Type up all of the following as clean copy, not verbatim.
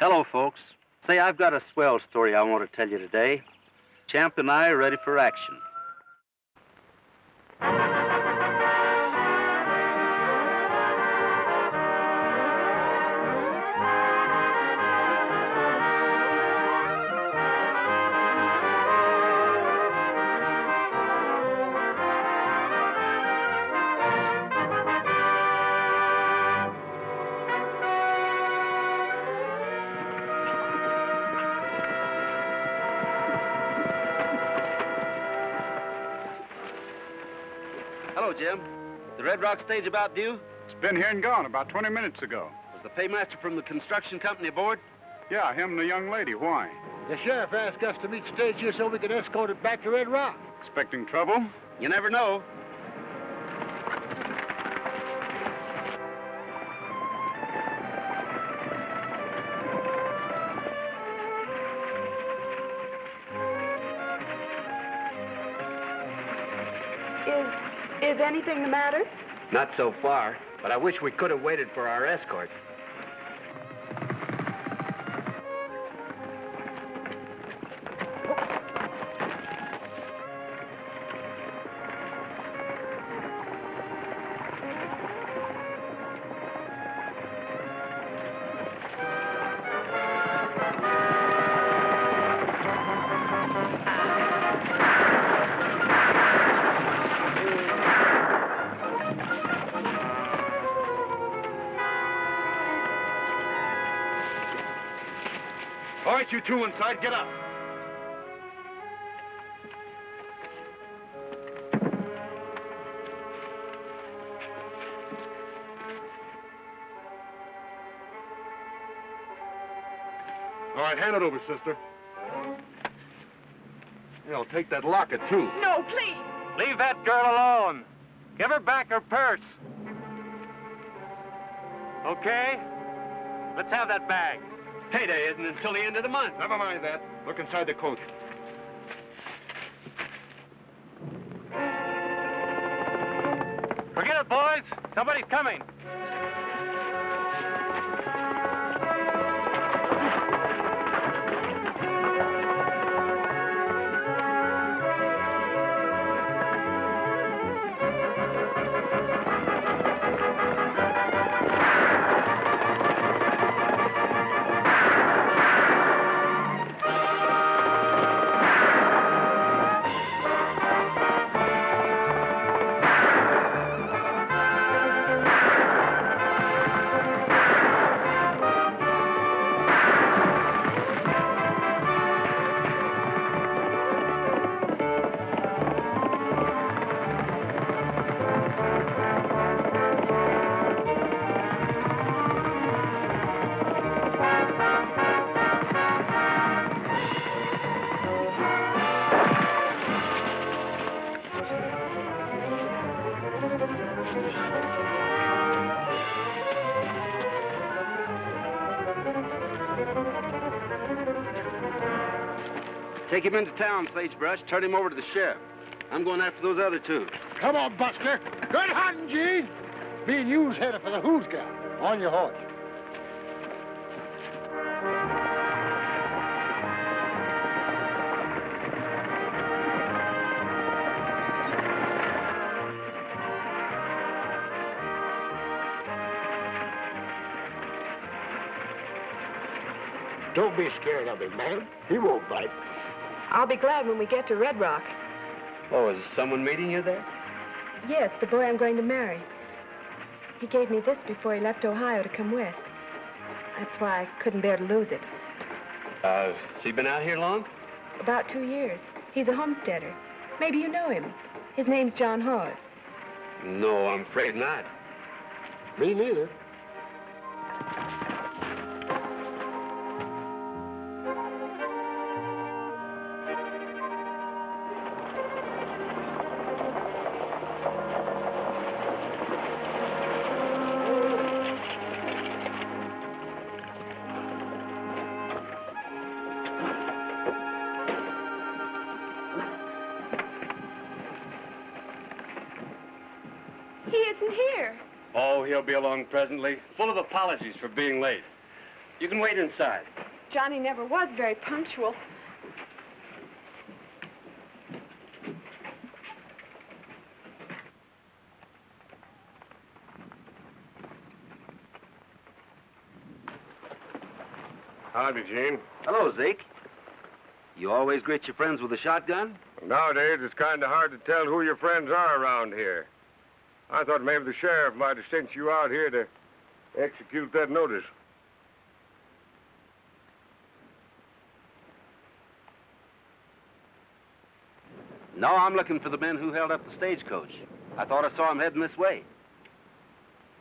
Hello, folks. Say, I've got a swell story I want to tell you today. Champ and I are ready for action. Hello, Jim. The Red Rock stage about due? It's been here and gone about 20 minutes ago. Was the paymaster from the construction company aboard? Yeah, him and the young lady. Why? The sheriff asked us to meet the stage here so we could escort it back to Red Rock. Expecting trouble? You never know. Is anything the matter? Not so far, but I wish we could have waited for our escort. All right, you two inside, get up. All right, hand it over, sister. Yeah, I'll take that locket, too. No, please. Leave that girl alone. Give her back her purse. Okay? Let's have that bag. Payday isn't until the end of the month. Never mind that. Look inside the coat. Forget it, boys. Somebody's coming. Take him into town, Sagebrush. Turn him over to the sheriff. I'm going after those other two. Come on, Buster. Good hunting, Gene. Me and you's headed for the Who's Gal. On your horse. Don't be scared of him, man. He won't bite. I'll be glad when we get to Red Rock. Oh, is someone meeting you there? Yes, the boy I'm going to marry. He gave me this before he left Ohio to come west. That's why I couldn't bear to lose it. Has he been out here long? About 2 years. He's a homesteader. Maybe you know him. His name's John Hawes. No, I'm afraid not. Me neither. He isn't here. Oh, he'll be along presently, full of apologies for being late. You can wait inside. Johnny never was very punctual. Howdy, Gene. Hello, Zeke. You always greet your friends with a shotgun? Nowadays, it's kind of hard to tell who your friends are around here. I thought maybe the sheriff might have sent you out here to execute that notice. No, I'm looking for the men who held up the stagecoach. I thought I saw them heading this way.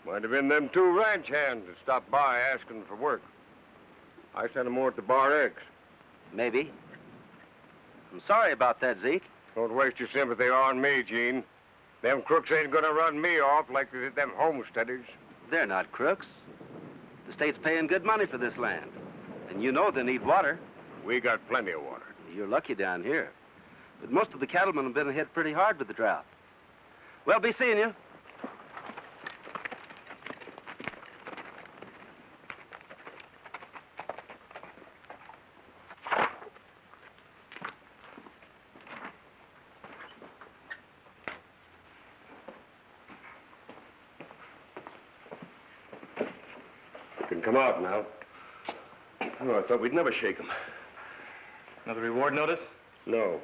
Might have been them two ranch hands that stopped by asking for work. I sent them over at the Bar X. Maybe. I'm sorry about that, Zeke. Don't waste your sympathy on me, Gene. Them crooks ain't gonna run me off like they did them homesteaders. They're not crooks. The state's paying good money for this land. And you know they need water. We got plenty of water. You're lucky down here. But most of the cattlemen have been hit pretty hard with the drought. Well, be seeing you. You can come out now. Oh, I thought we'd never shake them. Another reward notice? No.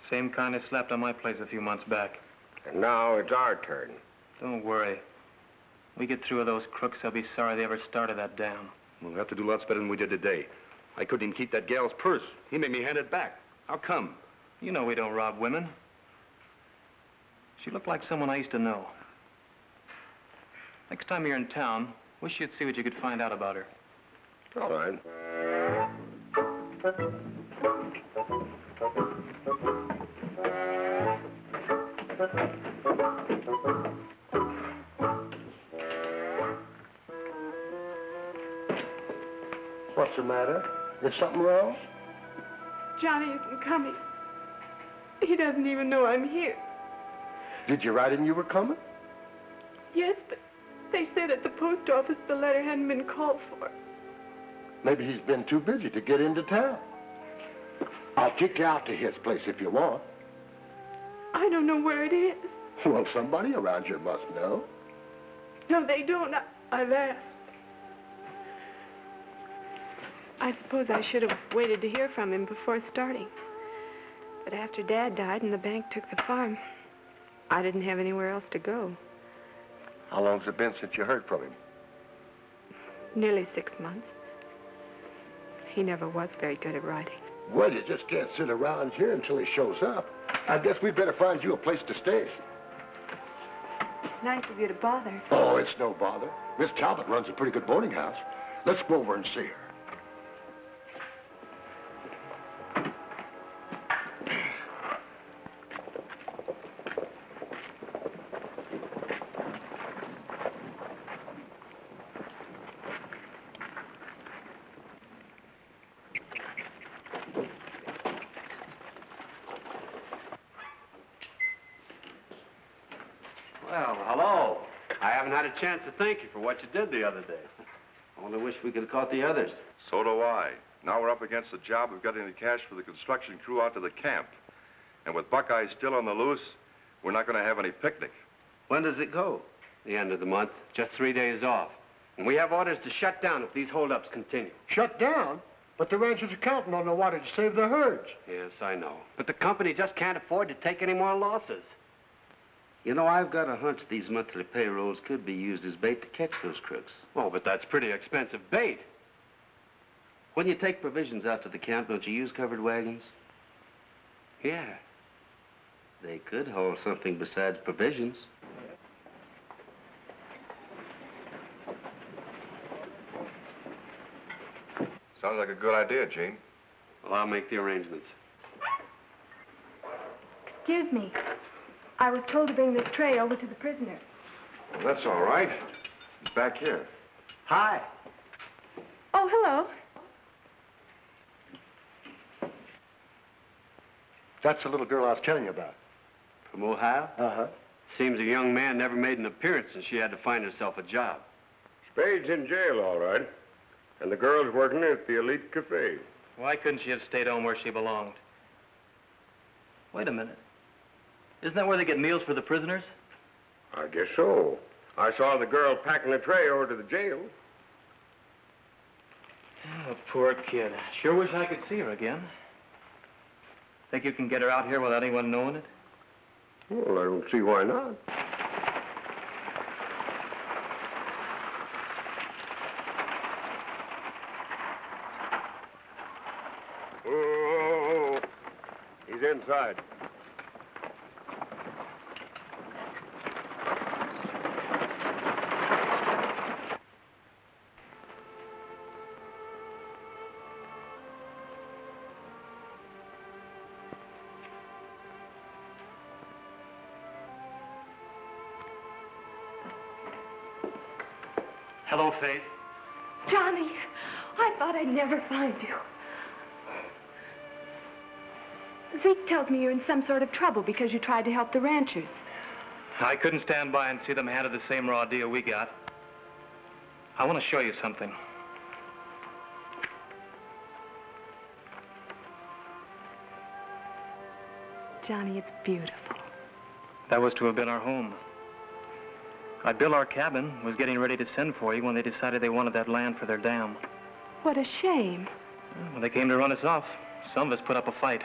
Same kind I slapped on my place a few months back. And now it's our turn. Don't worry. We get through with those crooks, they'll be sorry they ever started that dam. We'll have to do lots better than we did today. I couldn't even keep that gal's purse. He made me hand it back. How come? You know we don't rob women. She looked like someone I used to know. Next time you're in town, wish you'd see what you could find out about her. All right. What's the matter? Is something wrong? Johnny isn't coming. He doesn't even know I'm here. Did you write him you were coming? Yes, but they said at the post office the letter hadn't been called for. Maybe he's been too busy to get into town. I'll kick you out to his place if you want. I don't know where it is. Well, somebody around here must know. No, they don't. I've asked. I suppose I should have waited to hear from him before starting. But after Dad died and the bank took the farm, I didn't have anywhere else to go. How long's it been since you heard from him? Nearly 6 months. He never was very good at writing. Well, you just can't sit around here until he shows up. I guess we'd better find you a place to stay. Nice of you to bother. Oh, it's no bother. Miss Talbot runs a pretty good boarding house. Let's go over and see her. Well, hello. I haven't had a chance to thank you for what you did the other day. I only wish we could have caught the others. So do I. Now we're up against the job of getting the cash for the construction crew out to the camp. And with Buckeye still on the loose, we're not going to have any picnic. When does it go? The end of the month. Just 3 days off. And we have orders to shut down if these holdups continue. Shut down? But the ranchers are counting on the water to save their herds. Yes, I know. But the company just can't afford to take any more losses. You know, I've got a hunch these monthly payrolls could be used as bait to catch those crooks. Oh, but that's pretty expensive bait. When you take provisions out to the camp, don't you use covered wagons? Yeah. They could haul something besides provisions. Sounds like a good idea, Gene. Well, I'll make the arrangements. Excuse me. I was told to bring this tray over to the prisoner. Well, that's all right. He's back here. Hi. Oh, hello. That's the little girl I was telling you about. From Ohio? Uh-huh. Seems a young man never made an appearance and she had to find herself a job. Spade's in jail, all right. And the girl's working at the Elite Cafe. Why couldn't she have stayed home where she belonged? Wait a minute. Isn't that where they get meals for the prisoners? I guess so. I saw the girl packing a tray over to the jail. Oh, poor kid. Sure wish I could see her again. Think you can get her out here without anyone knowing it? Well, I don't see why not. Oh, he's inside. Hello, Faith. Johnny, I thought I'd never find you. Zeke tells me you're in some sort of trouble because you tried to help the ranchers. I couldn't stand by and see them handed the same raw deal we got. I want to show you something. Johnny, it's beautiful. That was to have been our home. I built our cabin, was getting ready to send for you when they decided they wanted that land for their dam. What a shame. When they came to run us off, some of us put up a fight.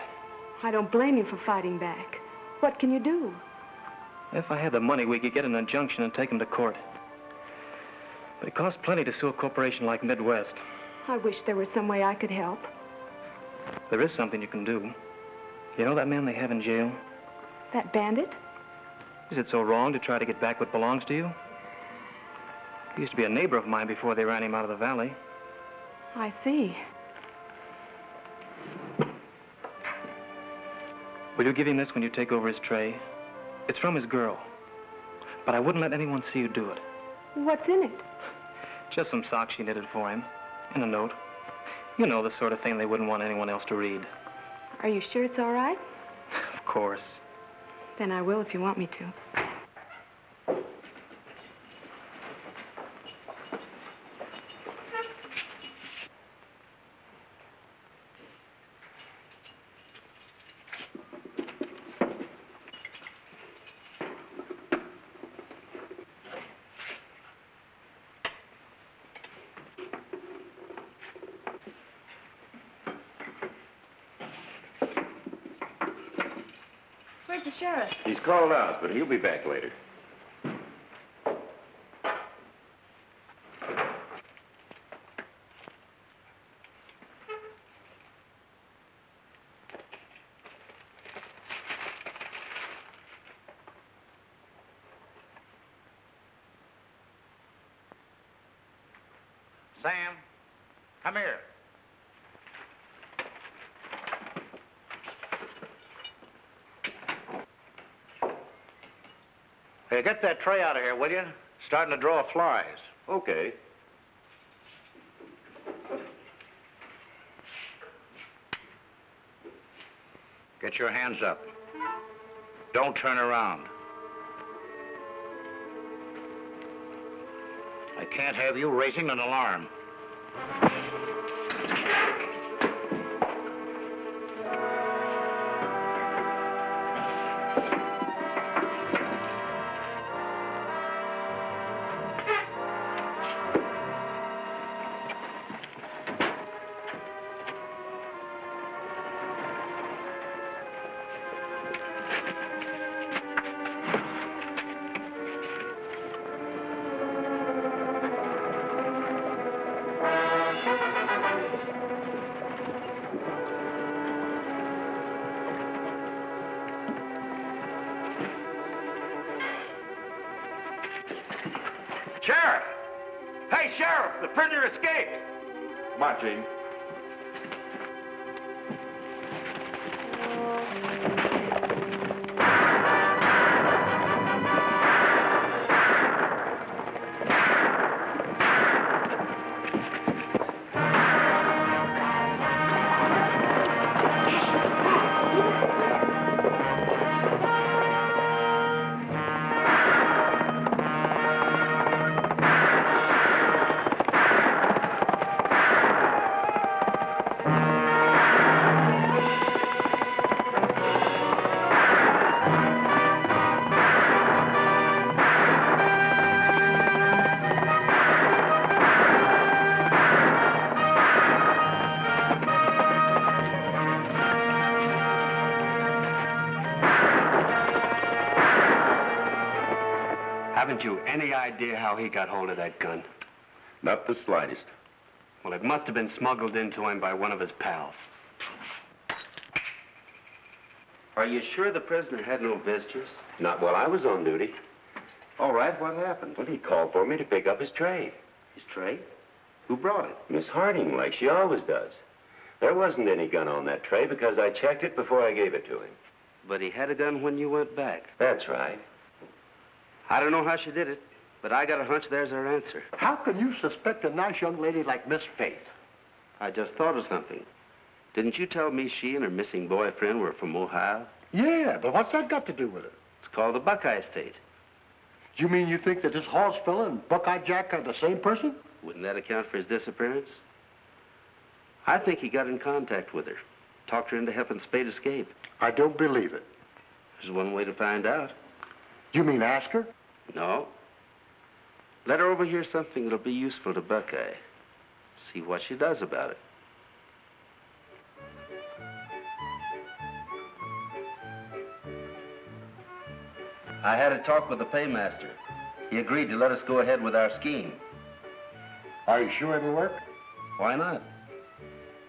I don't blame you for fighting back. What can you do? If I had the money, we could get an injunction and take them to court. But it costs plenty to sue a corporation like Midwest. I wish there was some way I could help. There is something you can do. You know that man they have in jail? That bandit? Is it so wrong to try to get back what belongs to you? He used to be a neighbor of mine before they ran him out of the valley. I see. Will you give him this when you take over his tray? It's from his girl. But I wouldn't let anyone see you do it. What's in it? Just some socks she knitted for him. And a note. You know, the sort of thing they wouldn't want anyone else to read. Are you sure it's all right? Of course. Then I will if you want me to. Where's the sheriff? He's called out, but he'll be back later. Sam, come here. Hey, get that tray out of here, will you? Starting to draw flies. Okay. Get your hands up. Don't turn around. I can't have you raising an alarm. Sheriff! Hey, Sheriff! The prisoner escaped! Come on, Gene. Haven't you any idea how he got hold of that gun? Not the slightest. Well, it must have been smuggled into him by one of his pals. Are you sure the prisoner had no visitors? Not while I was on duty. All right, what happened? Well, he called for me to pick up his tray. His tray? Who brought it? Miss Harding, like she always does. There wasn't any gun on that tray because I checked it before I gave it to him. But he had a gun when you went back. That's right. I don't know how she did it, but I got a hunch there's our answer. How can you suspect a nice young lady like Miss Faith? I just thought of something. Didn't you tell me she and her missing boyfriend were from Ohio? Yeah, but what's that got to do with it? It's called the Buckeye State. You mean you think that this horse fella and Buckeye Jack are the same person? Wouldn't that account for his disappearance? I think he got in contact with her, talked her into helping Spade escape. I don't believe it. There's one way to find out. You mean ask her? No. Let her overhear something that'll be useful to Buckeye. See what she does about it. I had a talk with the paymaster. He agreed to let us go ahead with our scheme. Are you sure it'll work? Why not?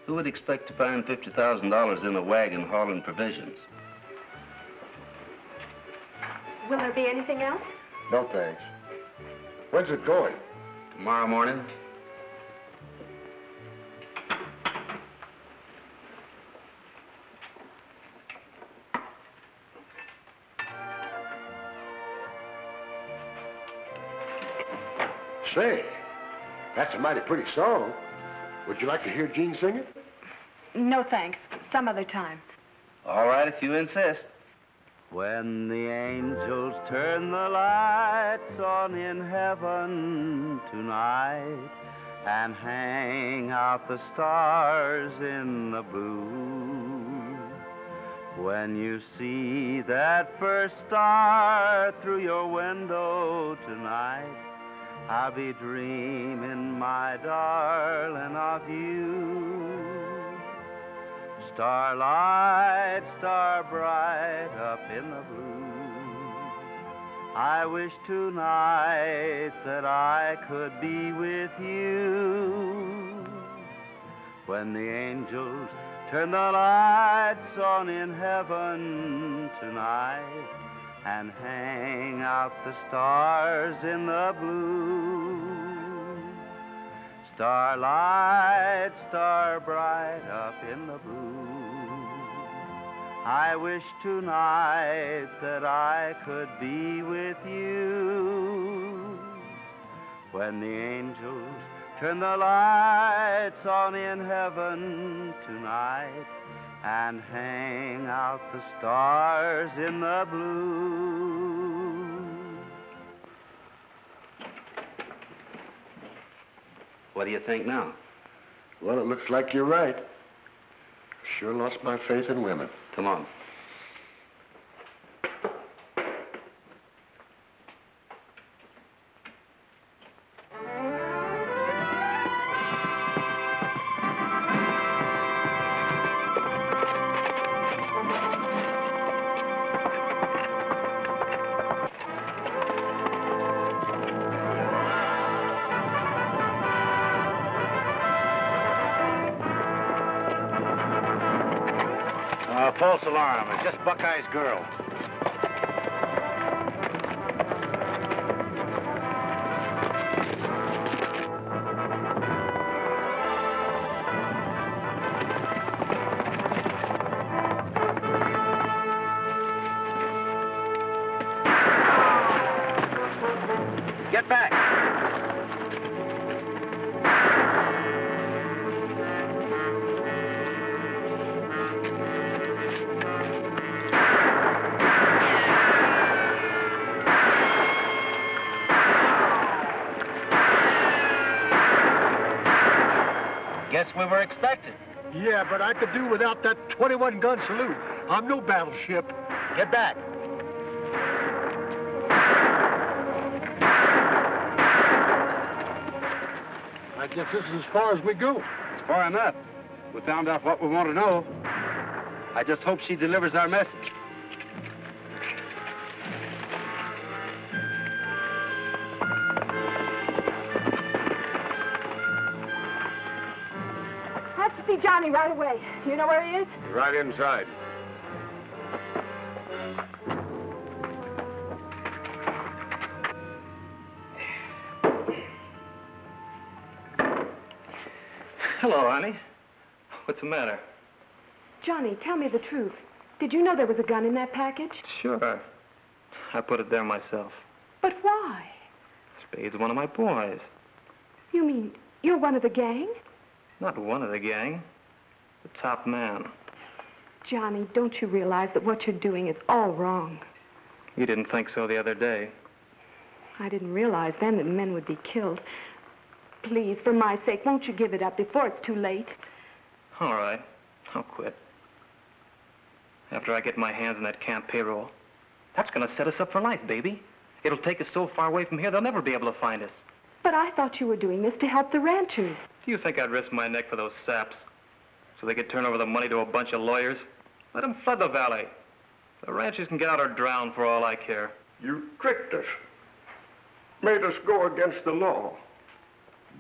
Who would expect to find $50,000 in a wagon hauling provisions? Will there be anything else? No, thanks. When's it going? Tomorrow morning. Say, that's a mighty pretty song. Would you like to hear Gene sing it? No, thanks. Some other time. All right, if you insist. When the angels turn the lights on in heaven tonight and hang out the stars in the blue, when you see that first star through your window tonight, I'll be dreaming, my darling, of you. Starlight, star bright up in the blue, I wish tonight that I could be with you. When the angels turn the lights on in heaven tonight and hang out the stars in the blue. Starlight, star bright up in the blue, I wish tonight that I could be with you. When the angels turn the lights on in heaven tonight and hang out the stars in the blue. What do you think now? Well, it looks like you're right. Sure lost my faith in women. Come on. False alarm. It's just Buckeye's girl. Get back. Guess we were expected. Yeah, but I could do without that 21-gun salute. I'm no battleship. Get back. I guess this is as far as we go. It's far enough. We found out what we want to know. I just hope she delivers our message. see Johnny right away. Do you know where he is? Right inside. Hello, honey. What's the matter? Johnny, tell me the truth. Did you know there was a gun in that package? Sure. I put it there myself. But why? Spade's one of my boys. You mean you're one of the gang? Not one of the gang. The top man. Johnny, don't you realize that what you're doing is all wrong? You didn't think so the other day. I didn't realize then that men would be killed. Please, for my sake, won't you give it up before it's too late? All right. I'll quit. After I get my hands on that camp payroll. That's going to set us up for life, baby. It'll take us so far away from here, they'll never be able to find us. But I thought you were doing this to help the ranchers. Do you think I'd risk my neck for those saps? So they could turn over the money to a bunch of lawyers? Let them flood the valley. The ranchers can get out or drown for all I care. You tricked us. Made us go against the law.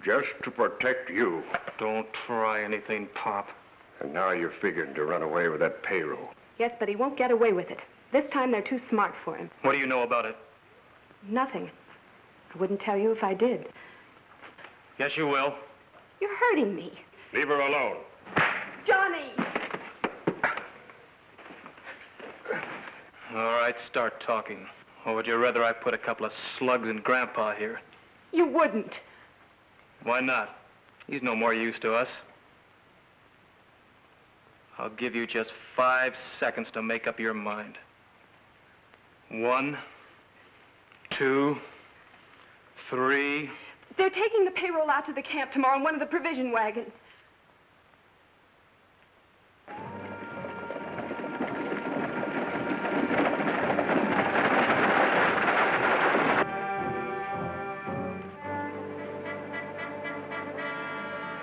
Just to protect you. Don't try anything, Pop. And now you're figuring to run away with that payroll. Yes, but he won't get away with it. This time they're too smart for him. What do you know about it? Nothing. I wouldn't tell you if I did. Yes, you will. You're hurting me. Leave her alone. Johnny! All right, start talking. Or would you rather I put a couple of slugs in Grandpa here? You wouldn't. Why not? He's no more use to us. I'll give you just 5 seconds to make up your mind. 1, 2, 3. They're taking the payroll out to the camp tomorrow in one of the provision wagons.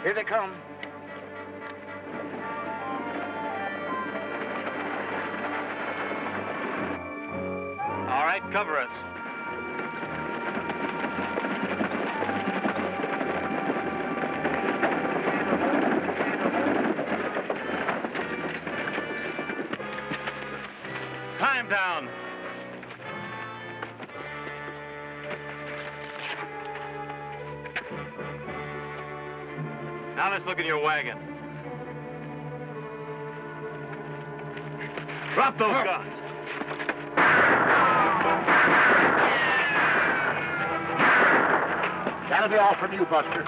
Here they come. All right, cover us. Climb down. Now let's look at your wagon. Drop those guns. That'll be all from you, Buster.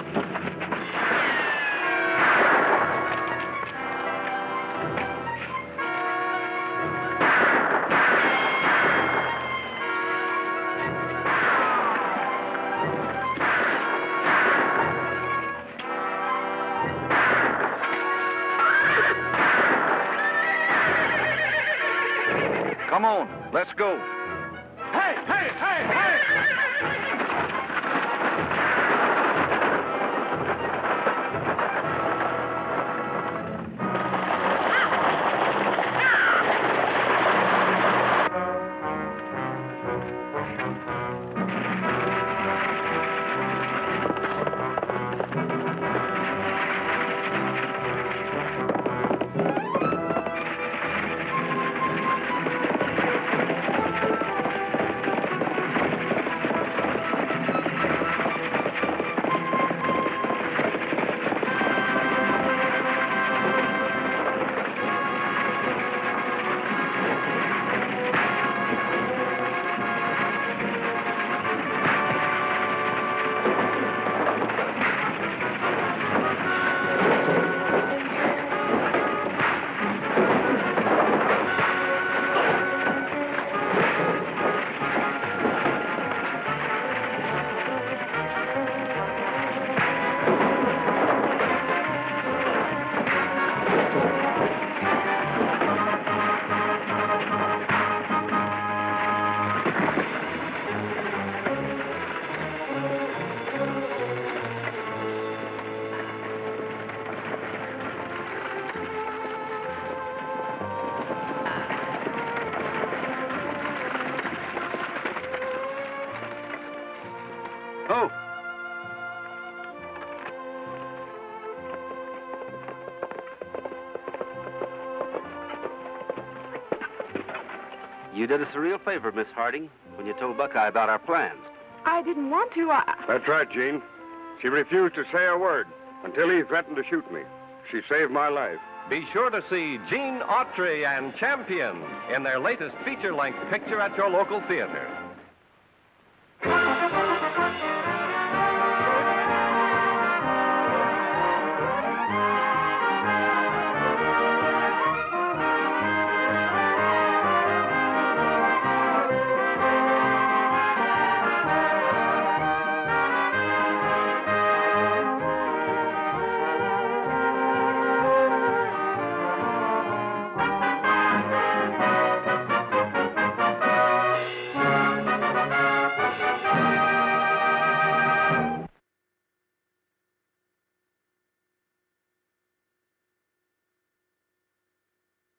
Come on, let's go. Hey, hey, hey, hey! You did us a real favor, Miss Harding, when you told Buckeye about our plans. I didn't want to. That's right, Jean. She refused to say a word until he threatened to shoot me. She saved my life. Be sure to see Gene Autry and Champion in their latest feature-length picture at your local theater.